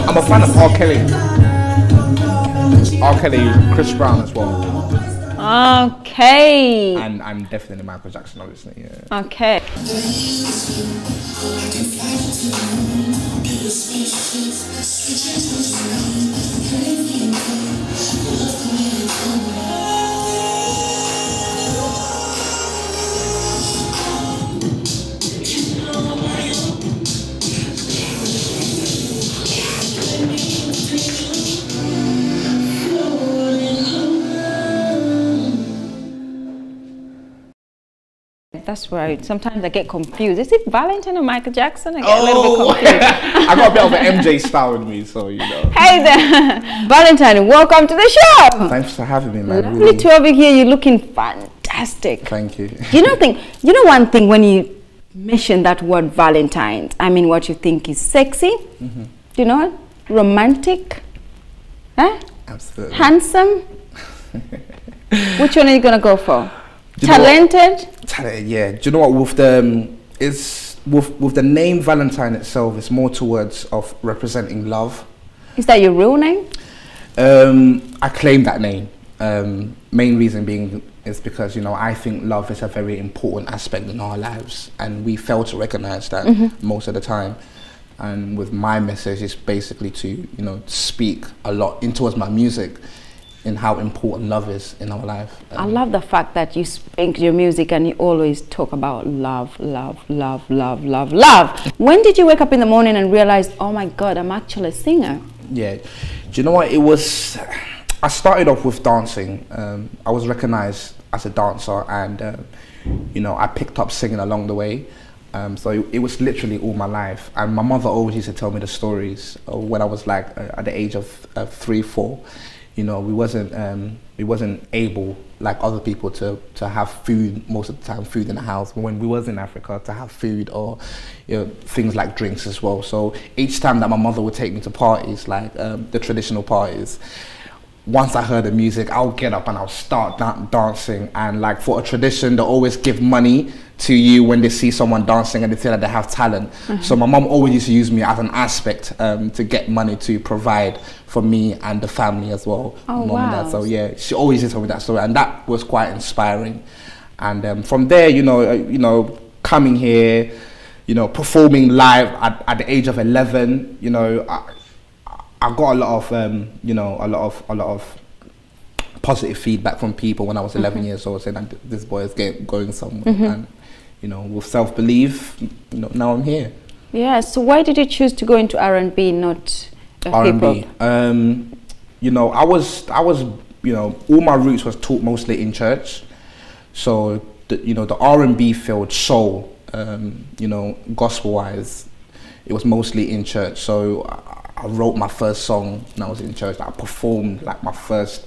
I'm a fan of R. Kelly, Chris Brown as well. Okay. And I'm definitely Michael Jackson, obviously. Yeah. Okay. That's right. Sometimes I get confused. Is it Valentine or Michael Jackson? I get a little bit confused. I got a bit of an MJ style in me, so you know. Hey there, Valentine. Welcome to the show. Thanks for having me, man. Lovely to have you here. You're looking fantastic. Thank you. You know one thing when you mention that word Valentine, I mean, what you think is sexy. Mm-hmm. You know, romantic, huh? Absolutely. Handsome. Which one are you gonna go for? Talented? Yeah. Do you know what? With the name Valentine itself, it's more towards of representing love. Is that your real name? I claim that name. Main reason being is because, you know, I think love is a very important aspect in our lives, and we fail to recognize that most of the time. And with my message, it's basically to, you know, speak a lot in towards my music, in how important love is in our life. I love the fact that you speak your music and you always talk about love, love, love, love, love, love. When did you wake up in the morning and realize, oh my God, I'm actually a singer? Yeah, do you know what it was? I started off with dancing. I was recognized as a dancer, and you know, I picked up singing along the way. So it was literally all my life. And my mother always used to tell me the stories when I was like at the age of 3, 4. You know, we wasn't able like other people to have food most of the time, food in the house. When we was in Africa, to have food, or you know, things like drinks as well. So each time that my mother would take me to parties, like the traditional parties, once I heard the music, I'll get up and I'll start dancing. And like for a tradition, they always give money to you when they see someone dancing and they feel that they have talent. So my mom always used to use me as an aspect to get money to provide for me and the family as well. Oh, Mom and wow. Dad. So yeah, she always used to tell me that story, and that was quite inspiring. And from there, you know, coming here, you know, performing live at the age of 11, you know, I got a lot of, you know, a lot of positive feedback from people when I was 11 years old, saying that this boy is going somewhere. And, you know, with self-belief, you know, now I'm here. Yeah, so why did you choose to go into R&B, not R&B? hip-hop? You know, I was, you know, all my roots was taught mostly in church. So, you know, the R&B field, soul, you know, gospel-wise, it was mostly in church. So I wrote my first song when I was in church. I performed like my first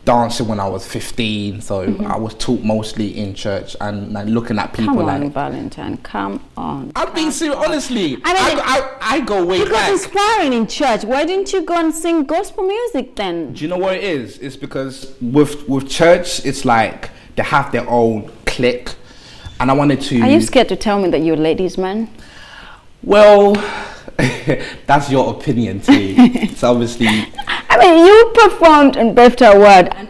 dancing when I was 15. So I was taught mostly in church, and like looking at people Come on, like Valentine, come on. I'm being serious, honestly. I I go way You got back. inspiring in church. Why didn't you go and sing gospel music then? Do you know what it is? It's because with church, it's like they have their own clique, and I wanted to. Are you scared to tell me that you're a ladies' man? Well, that's your opinion too. So obviously, I mean, you performed in Birthday Award, and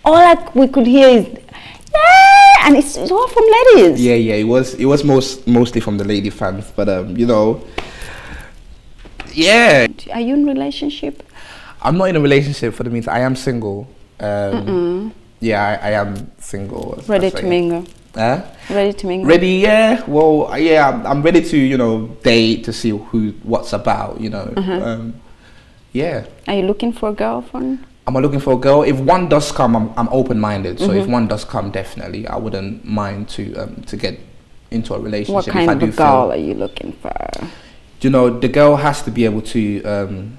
all that we could hear is, yeah, and it's all from ladies. yeah, it was mostly from the lady fans, but you know, yeah. Are you in a relationship? I'm not in a relationship for the means I am single. Yeah, I am single. Ready to mingle. Ready to mingle. Ready, yeah. Well, yeah, I'm ready to, you know, date to see what's about, you know. Yeah. Are you looking for a girlfriend? Am I looking for a girl? If one does come, I'm open-minded. So if one does come, definitely, I wouldn't mind to get into a relationship. What kind of a girl are you looking for? You know, the girl has to be able to.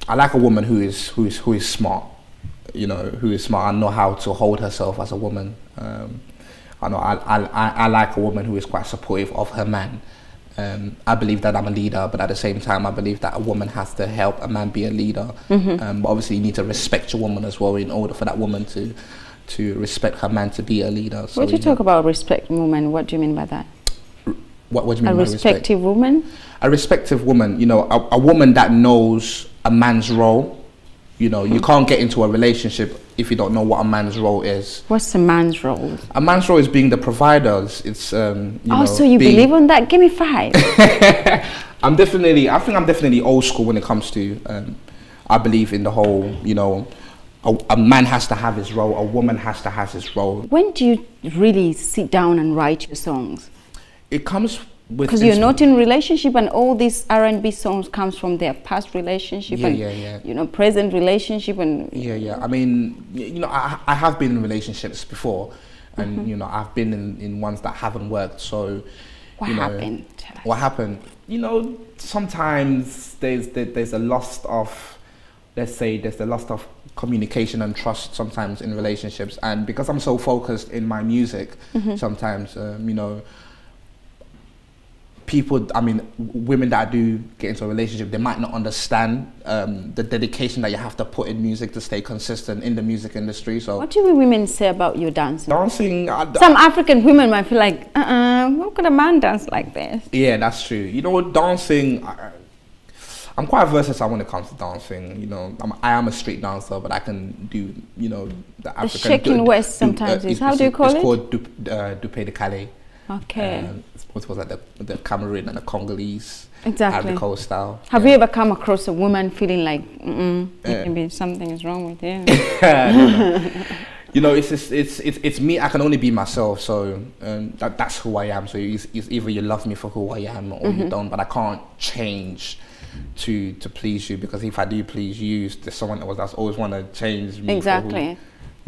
I like a woman who is smart. You know, who is smart and know how to hold herself as a woman. I know I like a woman who is quite supportive of her man. I believe that I'm a leader, but at the same time, I believe that a woman has to help a man be a leader. But obviously, you need to respect your woman as well in order for that woman to respect her man to be a leader. So, when you talk about respect woman, what do you mean by that? What do you mean by respect? A respective woman? A respective woman, you know, a woman that knows a man's role. You know, you can't get into a relationship if you don't know what a man's role is. What's a man's role? A man's role is being the provider. It's you know, so you believe on that? Give me 5. I think I'm definitely old school when it comes to. I believe in the whole, you know, a man has to have his role, a woman has to have his role. When do you really sit down and write your songs? It comes with, because you're not in relationship, and all these R&B songs comes from their past relationship and you know, present relationship and I mean, you know, I have been in relationships before, and you know, I've been in ones that haven't worked. So what happened? What happened? You know, sometimes there's a loss of, let's say, there's a loss of communication and trust sometimes in relationships, and because I'm so focused in my music, sometimes you know, people, I mean, women that do get into a relationship, they might not understand the dedication that you have to put in music to stay consistent in the music industry. So what do women say about your dancing? Dancing, some African women might feel like, how could a man dance like this? Yeah, that's true. You know, dancing, I'm quite versatile when it comes to dancing. You know, I am a street dancer, but I can do, you know, the African... The shaking west sometimes is, how do you call it? It's called Dupe de Calais. Okay. It was like the Cameroon and the Congolese, exactly, Ivory Coast style. Have you ever come across a woman feeling like, maybe something is wrong with you? No. You know, it's me. I can only be myself. So that's who I am. So it's either you love me for who I am or you don't. But I can't change to please you, because if I do please you, there's someone else that's always want to change me. Exactly.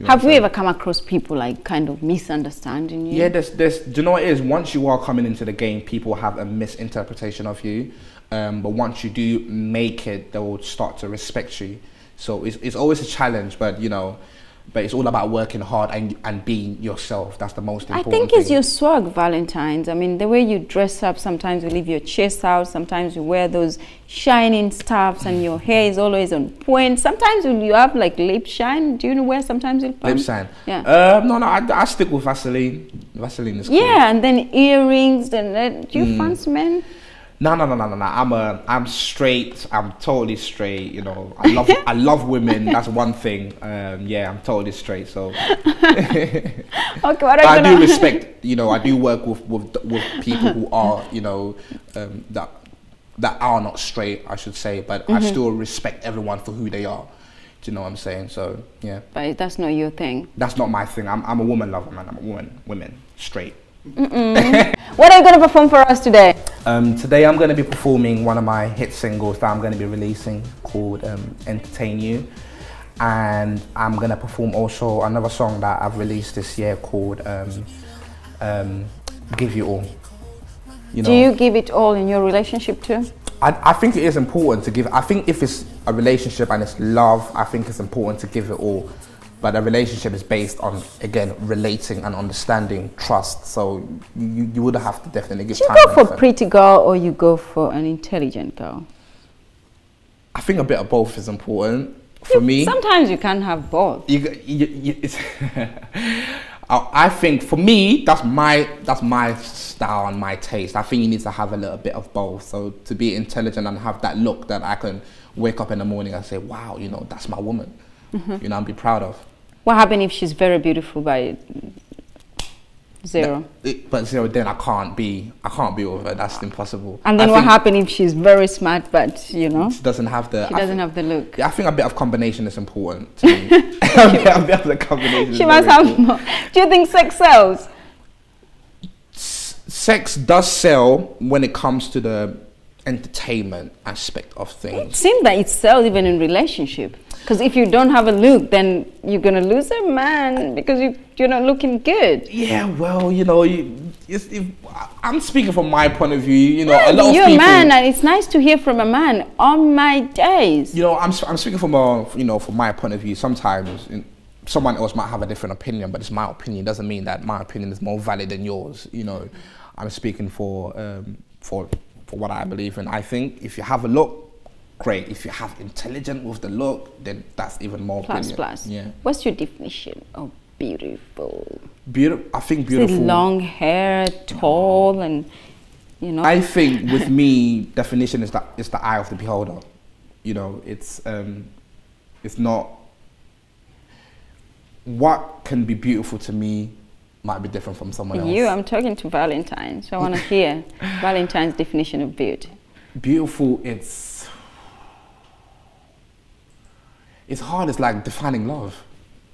Have you ever come across people like kind of misunderstanding you? Yeah, do you know what it is? Once you are coming into the game, people have a misinterpretation of you. But once you do make it, they will start to respect you. So it's always a challenge, but you know, but it's all about working hard and being yourself. That's the most important thing. I think it's your swag, Valentines. I mean, the way you dress up, sometimes you leave your chest out, sometimes you wear those shining stuffs and your hair is always on point. Sometimes you have like lip shine. Do you know where sometimes you lip shine? Yeah. No, I stick with Vaseline. Vaseline is cool. Yeah, and then earrings. And do you fancy men? No. I'm straight. I'm totally straight. You know, I love women. That's one thing. Yeah, I'm totally straight. So, okay, I do respect. You know, I do work with people who are, you know, that are not straight, I should say. But I still respect everyone for who they are. Do you know what I'm saying? So yeah. But that's not your thing. That's not my thing. I'm a woman lover, man. I'm a women straight. What are you going to perform for us today? Today I'm going to be performing one of my hit singles that I'm going to be releasing called Entertain You, and I'm going to perform also another song that I've released this year called Give You All. You know, do you give it all in your relationship too? I think it is important to give. I think if it's a relationship and it's love, I think it's important to give it all. But a relationship is based on, again, relating and understanding, trust. So you would have to definitely give time. Do you go for a pretty girl or you go for an intelligent girl? I think a bit of both is important for me. Sometimes you can't have both. I think for me, that's my style and my taste. I think you need to have a little bit of both. So to be intelligent and have that look that I can wake up in the morning and say, wow, you know, that's my woman. You know, and be proud of. What happens if she's very beautiful by 0? But 0, then I can't be with her. That's impossible. And then what happens if she's very smart, but you know, she doesn't have the. She doesn't have the look. Yeah, I think a bit of combination is important to me. A bit of the combination. She must have more. Do you think sex sells? Sex does sell when it comes to the entertainment aspect of things. It seems that it sells even in relationship. Because if you don't have a look, then you're going to lose a man because you're not looking good. Yeah, well, you know, I'm speaking from my point of view. You know, a lot of people... You're a man, and it's nice to hear from a man on my days. You know, I'm speaking from from my point of view. Sometimes someone else might have a different opinion, but it's my opinion. It doesn't mean that my opinion is more valid than yours. You know, I'm speaking for what I believe in. I think if you have a look, great. If you have intelligent with the look, then that's even more plus. Yeah. What's your definition of beautiful? I think beautiful. Long hair, tall, and you know. I think with me, definition is the eye of the beholder. you know, it's not, what can be beautiful to me might be different from someone else. I'm talking to Valentine, so I want to hear Valentine's definition of beauty. Beautiful, it's hard. It's like defining love.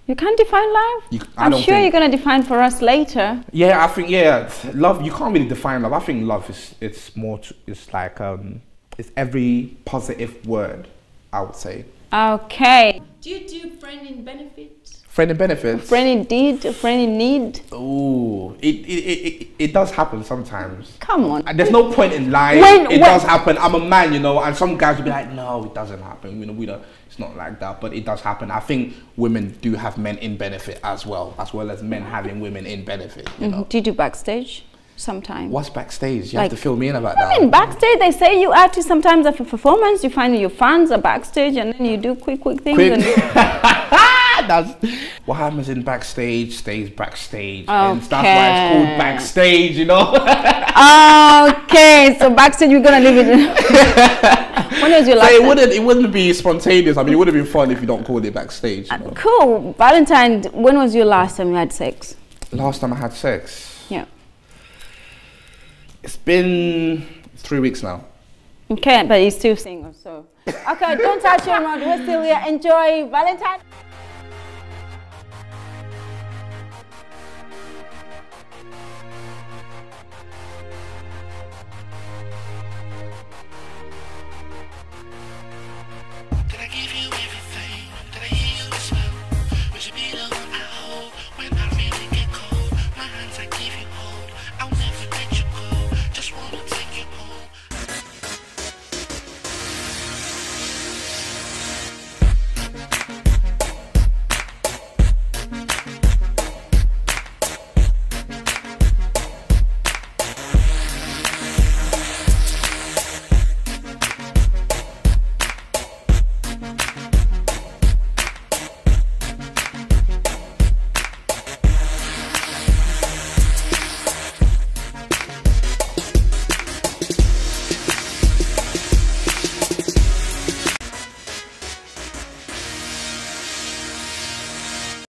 You can't define love? I'm sure you're going to define for us later. Yeah, I think, yeah, love, you can't really define love. I think love it's like, it's every positive word, I would say. Okay. Do you do friend in benefit? Friend in benefits? Friend in deed, a friend in need. Oh, it does happen sometimes. Come on. There's no point in lying. It does happen. I'm a man, you know, and some guys will be like, no, it doesn't happen. You know, we don't. It's not like that, but it does happen. I think women do have men in benefit as well as men having women in benefit. You know? Do you do backstage sometimes? What's backstage? You have to fill me in about that. I mean, backstage, they say you artists sometimes after performance, you find your fans are backstage and then you do quick things. And that's what happens in backstage stays backstage. And that's why it's called backstage, you know. Okay, so backstage we're gonna leave it. When was your last time? It wouldn't be spontaneous. I mean, it would have been fun if you don't call it backstage. You know? Cool. Valentine, when was your last time you had sex? Last time I had sex? Yeah. It's been 3 weeks now. Okay, but he's still single, so. Okay, don't touch your mouth. We're still here. Enjoy Valentine.